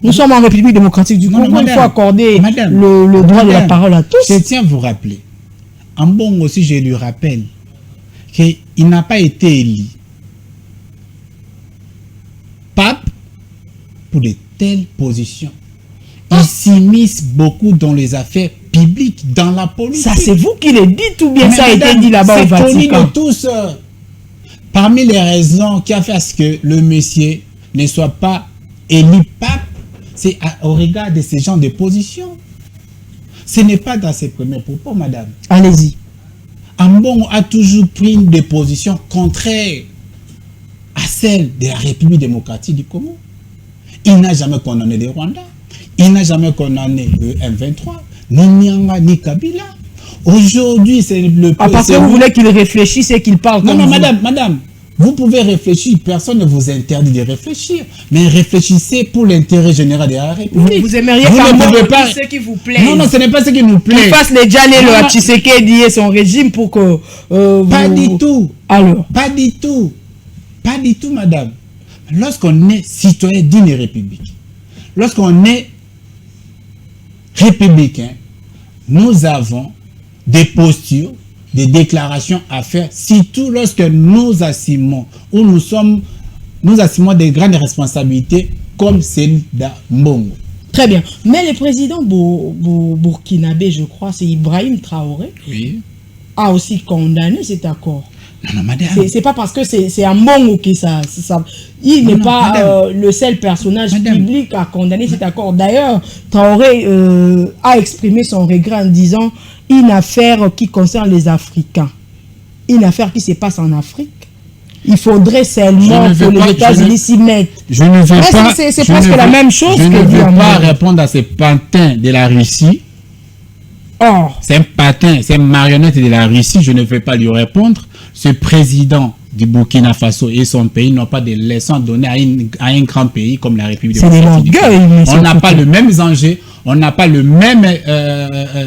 Nous sommes en République démocratique du Congo, il faut accorder le droit de la parole à tous. Je tiens à vous rappeler, en bon aussi je lui rappelle, qu'il n'a pas été élu pape pour de telles positions. Il s'immisce beaucoup dans les affaires publiques, dans la politique. Ça c'est vous qui le dites ou bien ça a été dit là-bas au Vatican? C'est connu de tous. Parmi les raisons qui a fait à ce que le monsieur ne soit pas élu pape, c'est au regard de ces gens de position. Ce n'est pas dans ses premiers propos, madame. Allez-y. Ambongo a toujours pris des positions contraires à celles de la République démocratique du Congo. Il n'a jamais condamné le Rwanda. Il n'a jamais condamné le M23, ni Nyanga, ni Kabila. Aujourd'hui, c'est le... parce que vous voulez qu'il réfléchisse et qu'il parle comme Non, madame, vous pouvez réfléchir, personne ne vous interdit de réfléchir, mais réfléchissez pour l'intérêt général de la République. Vous aimeriez pas ce qui vous plaît. Non, ce n'est pas ce qui nous plaît. Qu'il fasse les Djalé à Tshisekedi et son régime pour que... Pas du tout. Alors? Pas du tout. Pas du tout, madame. Lorsqu'on est citoyen d'une république, lorsqu'on est républicain, nous avons des postures, des déclarations à faire, surtout lorsque nous assumons ou nous assumons des grandes responsabilités comme celle d'Ambongo. Très bien. Mais le président burkinabé, je crois, c'est Ibrahim Traoré, a aussi condamné cet accord. Non, madame. C'est pas parce que c'est Ambongo qui ça. Il n'est pas le seul personnage public à condamner cet accord. D'ailleurs, Traoré a exprimé son regret en disant une affaire qui concerne les Africains, une affaire qui se passe en Afrique. Il faudrait seulement que les États-Unis s'y mettent. Je ne veux pas. C'est presque la même chose que je ne veux pas répondre à ces pantins de la Russie Or, c'est un patin, c'est une marionnette de la Russie, je ne vais pas lui répondre. Ce président du Burkina Faso et son pays n'ont pas de leçons à donner à un grand pays comme la République démocratique du Congo. On n'a pas le même enjeu, on n'a pas le même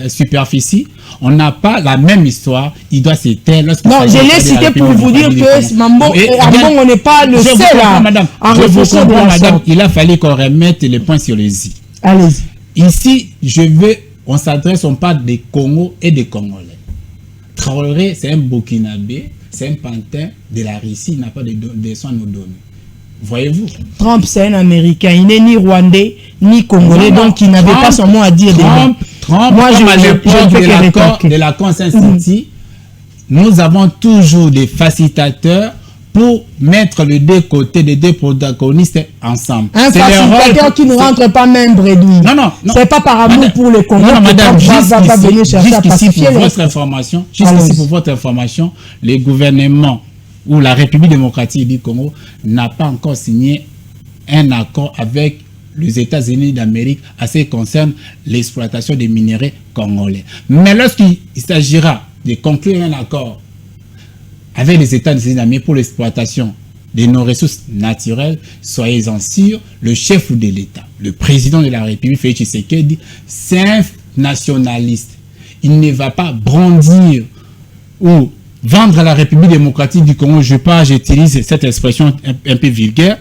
superficie, on n'a pas la même histoire. Il doit se taire. Non, je l'ai cité pour vous dire que Mambo, on n'est pas le seul à réfléchir de la sorte. Il a fallu qu'on remette les points sur les i. Allez-y. Ici, on s'adresse, on parle des Congos et des Congolais. Traoré, c'est un Burkinabé, c'est un pantin de la Russie, il n'a pas de soins à nous donner. Voyez-vous? Trump, c'est un Américain, il n'est ni Rwandais, ni Congolais, donc il n'avait pas son mot à dire. Trump, moi, à l'époque de la Conscience City, nous avons toujours des facilitateurs pour mettre les deux côtés des deux protagonistes ensemble. Un facilitateur qui ne rentre pas même bredouille. Non. C'est pas par amour pour le Congo. Non, madame, jusqu'ici pour votre information, le gouvernement ou la République démocratique du Congo n'a pas encore signé un accord avec les États-Unis d'Amérique à ce qui concerne l'exploitation des minéraux congolais. Mais lorsqu'il s'agira de conclure un accord avec les États-Unis d'Amérique pour l'exploitation de nos ressources naturelles, soyez-en sûrs, le chef de l'État, le président de la République, Félix Tshisekedi, c'est un nationaliste. Il ne va pas brandir ou vendre à la République démocratique du Congo, j'utilise cette expression un peu vulgaire,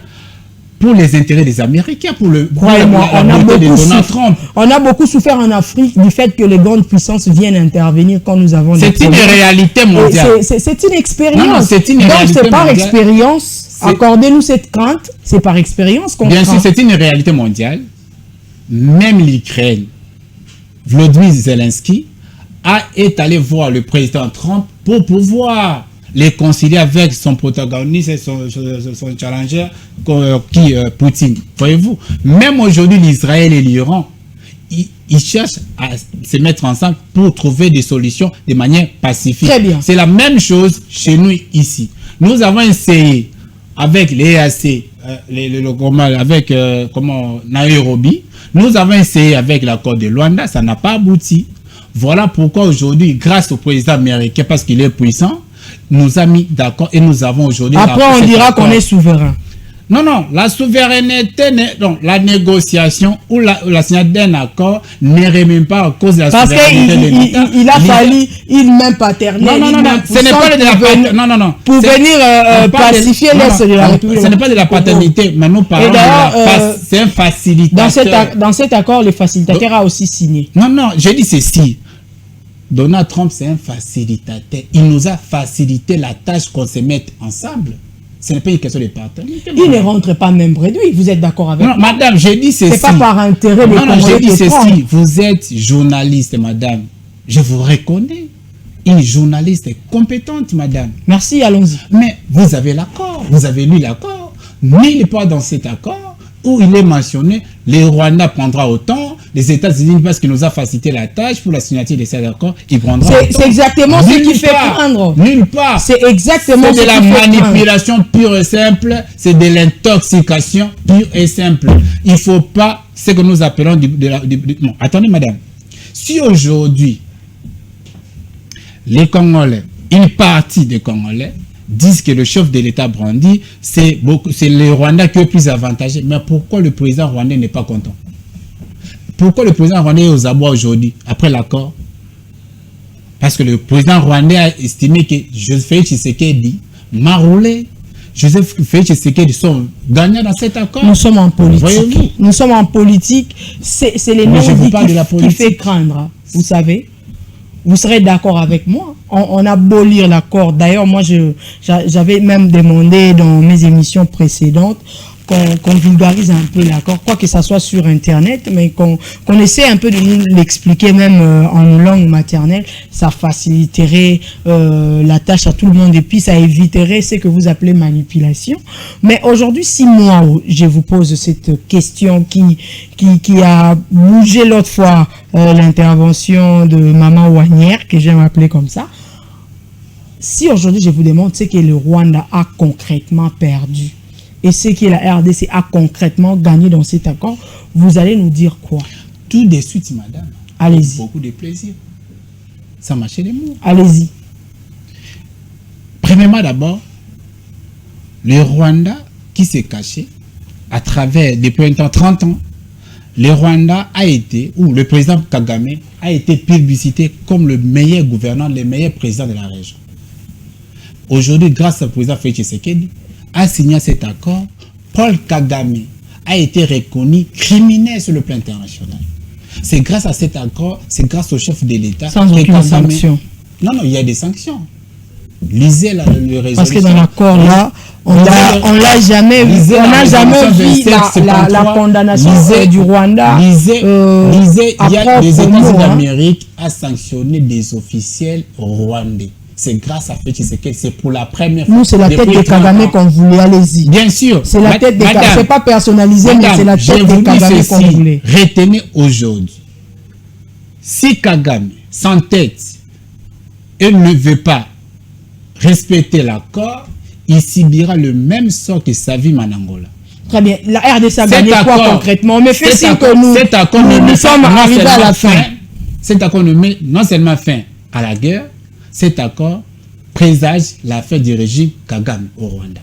pour les intérêts des Américains, pour la beauté de Donald Trump. On a beaucoup souffert en Afrique du fait que les grandes puissances viennent intervenir quand nous avons... C'est une réalité mondiale. C'est une expérience. Non, c'est une donc c'est par mondiale. Expérience, accordez-nous cette crainte, c'est par expérience qu'on Bien sûr, c'est une réalité mondiale. Même l'Ukraine, Volodymyr Zelensky, est allé voir le président Trump pour pouvoir les concilier avec son protagoniste et son challenger, Poutine. Voyez-vous, même aujourd'hui, l'Israël et l'Iran, ils cherchent à se mettre ensemble pour trouver des solutions de manière pacifique. Très bien. C'est la même chose chez nous ici. Nous avons essayé avec les EAC, avec Nairobi, nous avons essayé avec l'accord de Luanda, ça n'a pas abouti. Voilà pourquoi aujourd'hui, grâce au président américain, parce qu'il est puissant, nous a mis d'accord et nous avons aujourd'hui... Après, on dira qu'on est souverain. Non, la souveraineté, la négociation ou la signature d'un accord ne remet pas à cause de la souveraineté de l'État. Parce qu'il a fallu une main paternelle, ce n'est pas de la paternité. Pour venir pacifier l'Est de la République. Ce n'est pas de la paternité, mais nous parlons c'est un facilitateur. Dans cet accord, le facilitateur a aussi signé. Non, j'ai dit ceci. Donald Trump, c'est un facilitateur. Il nous a facilité la tâche qu'on se mette ensemble. Ce n'est pas une question de paternité. Il ne rentre pas même réduit. Vous êtes d'accord avec moi? Non, madame, j'ai dit ceci. C'est pas par intérêt de j'ai dit ceci. Vous êtes journaliste, madame. Je vous reconnais. Une journaliste compétente, madame. Merci, allons-y. Mais vous avez l'accord. Vous avez lu l'accord. Nulle part dans cet accord où il est mentionné, le Rwanda prendra autant, les États-Unis, parce qu'il nous a facilité la tâche pour la signature de cet accord, il prendra autant. C'est exactement ce qui fait craindre. Nulle part. C'est exactement ce qui fait craindre. C'est de la manipulation pure et simple, c'est de l'intoxication pure et simple. Il ne faut pas ce que nous appelons non, attendez, madame. Si aujourd'hui, les Congolais, une partie des Congolais, disent que le chef de l'État brandit, c'est le Rwanda qui est plus avantagé. Mais pourquoi le président rwandais n'est pas content? Pourquoi le président rwandais est aux abois aujourd'hui, après l'accord? Parce que le président rwandais a estimé que Félix Tshisekedi, Maroulé, Joseph Félix Tshisekedi sont gagnants dans cet accord. Nous sommes en politique. Nous sommes en politique. C'est les non-dits qui fait craindre. Vous savez? Vous serez d'accord avec moi. On a beau lire l'accord. D'ailleurs, moi, j'avais même demandé dans mes émissions précédentes qu'on vulgarise un peu l'accord, quoi que ça soit sur Internet, mais qu'on essaie un peu de nous l'expliquer même en langue maternelle. Ça faciliterait la tâche à tout le monde et puis ça éviterait ce que vous appelez manipulation. Mais aujourd'hui, si moi, je vous pose cette question qui a bougé l'autre fois l'intervention de Maman Wanière, que j'aime appeler comme ça, si aujourd'hui je vous demande ce que le Rwanda a concrètement perdu, et ce que la RDC a concrètement gagné dans cet accord, vous allez nous dire quoi? Tout de suite, madame. Allez-y. Beaucoup de plaisir. sans mâcher les mots. Allez-y. Premièrement, d'abord, le Rwanda qui s'est caché à travers, depuis un temps, 30 ans, le Rwanda a été, ou le président Kagame a été publicité comme le meilleur gouvernant, le meilleur président de la région. Aujourd'hui, grâce au président Félix Tshisekedi, a signé cet accord, Paul Kagame a été reconnu criminel sur le plan international. C'est grâce à cet accord, c'est grâce au chef de l'État. Sans aucune sanction. Non, il y a des sanctions. Lisez le résolution. Parce que dans l'accord là, on n'a jamais vu la condamnation du Rwanda. Lisez, il y a les États-Unis d'Amérique à sanctionner des officiels rwandais. C'est grâce à Félix Tshisekedi, c'est pour la première fois. Nous, c'est la tête de Kagame qu'on voulait, allez-y. Bien sûr. C'est la tête de Kagame. C'est pas personnalisé, mais c'est la tête de Kagame qu'on voulait. Retenez aujourd'hui. Si Kagame s'entête et ne veut pas respecter l'accord, il subira le même sort que Savim en Angola. Très bien. La RDC a gagné quoi concrètement? Mais fait signe que nous sommes arrivés à la fin. Cet accord ne met non seulement fin à la guerre, cet accord présage la fin du régime Kagame au Rwanda.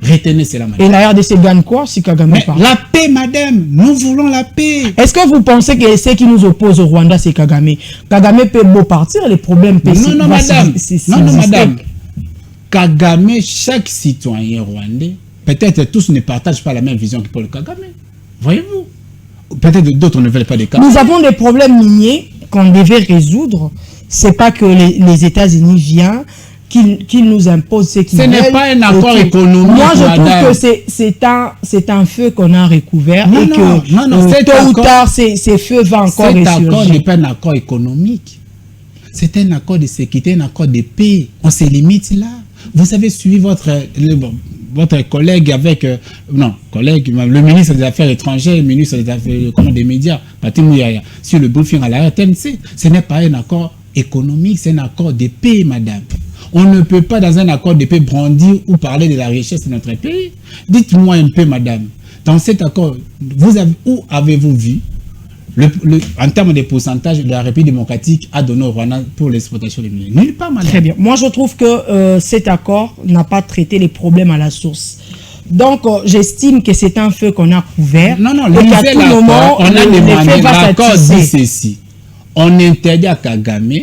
Retenez cela, madame. Et la RDC gagne quoi si Kagame part? La paix, madame. Nous voulons la paix. Est-ce que vous pensez que ceux qui nous opposent au Rwanda, c'est Kagame? Kagame peut beau partir, les problèmes peuvent Non, madame. Non, madame. Kagame, chaque citoyen rwandais, peut-être tous ne partagent pas la même vision que Paul Kagame. Voyez-vous? Peut-être d'autres ne veulent pas des cas. Nous avons des problèmes miniers qu'on devait résoudre. C'est pas que les États-Unis viennent, qu'ils nous imposent ce qu'ils veulent. Ce n'est pas un accord économique. Moi, je trouve que c'est un feu qu'on a recouvert et que tôt ou tard, ces feux vont encore ressurgir. Cet accord n'est pas un accord économique. C'est un accord de sécurité, un accord de paix. On se limite là. Vous avez suivi votre collègue avec... le ministre des Affaires étrangères, le ministre des Affaires des médias, Patrick Mouyaya, sur le briefing à la RTNC. Ce n'est pas un accord économique, c'est un accord de paix, madame. On ne peut pas, dans un accord de paix, brandir ou parler de la richesse de notre pays. Dites-moi un peu, madame, dans cet accord, où avez-vous vu, en termes de pourcentage, de la République démocratique a donné au Rwanda pour l'exploitation des mines? Nulle part, madame. Très bien. Moi, je trouve que cet accord n'a pas traité les problèmes à la source. Donc, j'estime que c'est un feu qu'on a couvert. Non, et qu'à tout moment, on a demandé, l'accord dit ceci. On interdit à Kagame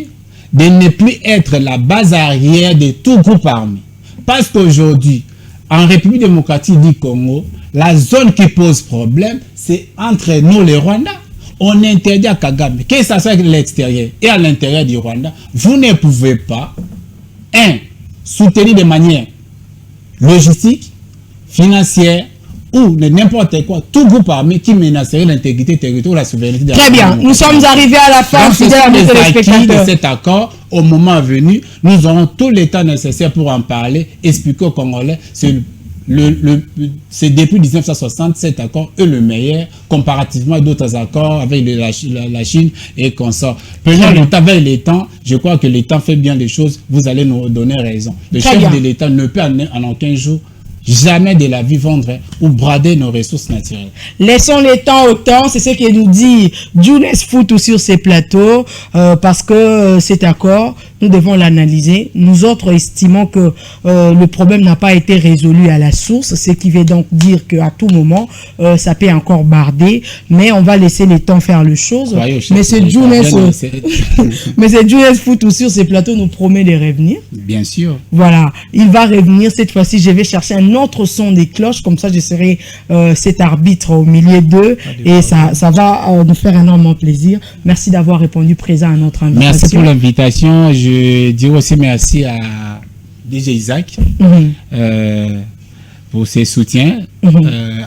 de ne plus être la base arrière de tout groupe armé. Parce qu'aujourd'hui, en République démocratique du Congo, la zone qui pose problème, c'est entre nous, les Rwandais. On interdit à Kagame, que ça soit à l'extérieur et à l'intérieur du Rwanda, vous ne pouvez pas, soutenir de manière logistique, financière, ou n'importe quoi, tout groupe armé qui menacerait l'intégrité territoriale ou la souveraineté de la Très bien, nous sommes arrivés à la fin. Donc, ce sont les acquis de cet accord. Au moment venu, nous aurons tout le temps nécessaire pour en parler, expliquer aux Congolais. C'est depuis 1960, cet accord est le meilleur comparativement à d'autres accords avec la Chine et consorts. Prenons le temps avec les temps. Je crois que l'État fait bien les choses. Vous allez nous donner raison. Le chef de l'État ne peut en aucun jour jamais de la vie vendre ou brader nos ressources naturelles. Laissons les temps au temps, c'est ce que nous dit Younes Foutou sur ces plateaux, parce que cet accord, nous devons l'analyser. Nous autres estimons que le problème n'a pas été résolu à la source, ce qui veut donc dire qu'à tout moment, ça peut encore barder, mais on va laisser les temps faire les choses. Mais c'est Younes Foutou sur ces plateaux nous promet de revenir. Bien sûr. Voilà, il va revenir cette fois-ci. Je vais chercher un autre son des cloches, comme ça je serai cet arbitre au milieu d'eux et ça va nous faire énormément plaisir. Merci d'avoir répondu présent à notre invitation. Merci pour l'invitation. Je dirais aussi merci à DJ Isaac pour ses soutiens,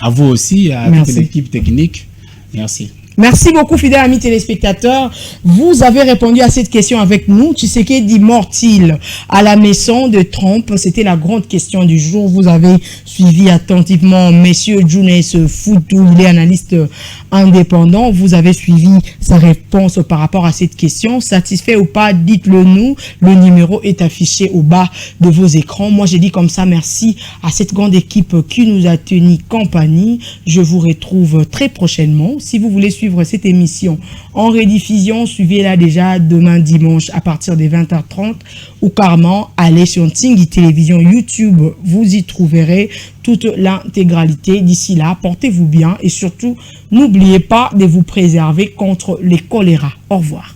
à vous aussi, à toute l'équipe technique. Merci. Merci beaucoup, fidèles amis téléspectateurs. Vous avez répondu à cette question avec nous. Tshisekedi mort-il à la maison de Trump? C'était la grande question du jour. Vous avez suivi attentivement Monsieur Younes Foutou, il est analyste indépendant. Vous avez suivi sa réponse par rapport à cette question. Satisfait ou pas, dites-le nous. Le numéro est affiché au bas de vos écrans. Moi, j'ai dit comme ça, merci à cette grande équipe qui nous a tenu compagnie. Je vous retrouve très prochainement. Si vous voulez suivre suivre cette émission en rediffusion, suivez-la déjà demain dimanche à partir des 20h30 ou carrément allez sur Tingui Télévision YouTube, vous y trouverez toute l'intégralité. D'ici là, portez-vous bien et surtout, n'oubliez pas de vous préserver contre les choléra. Au revoir.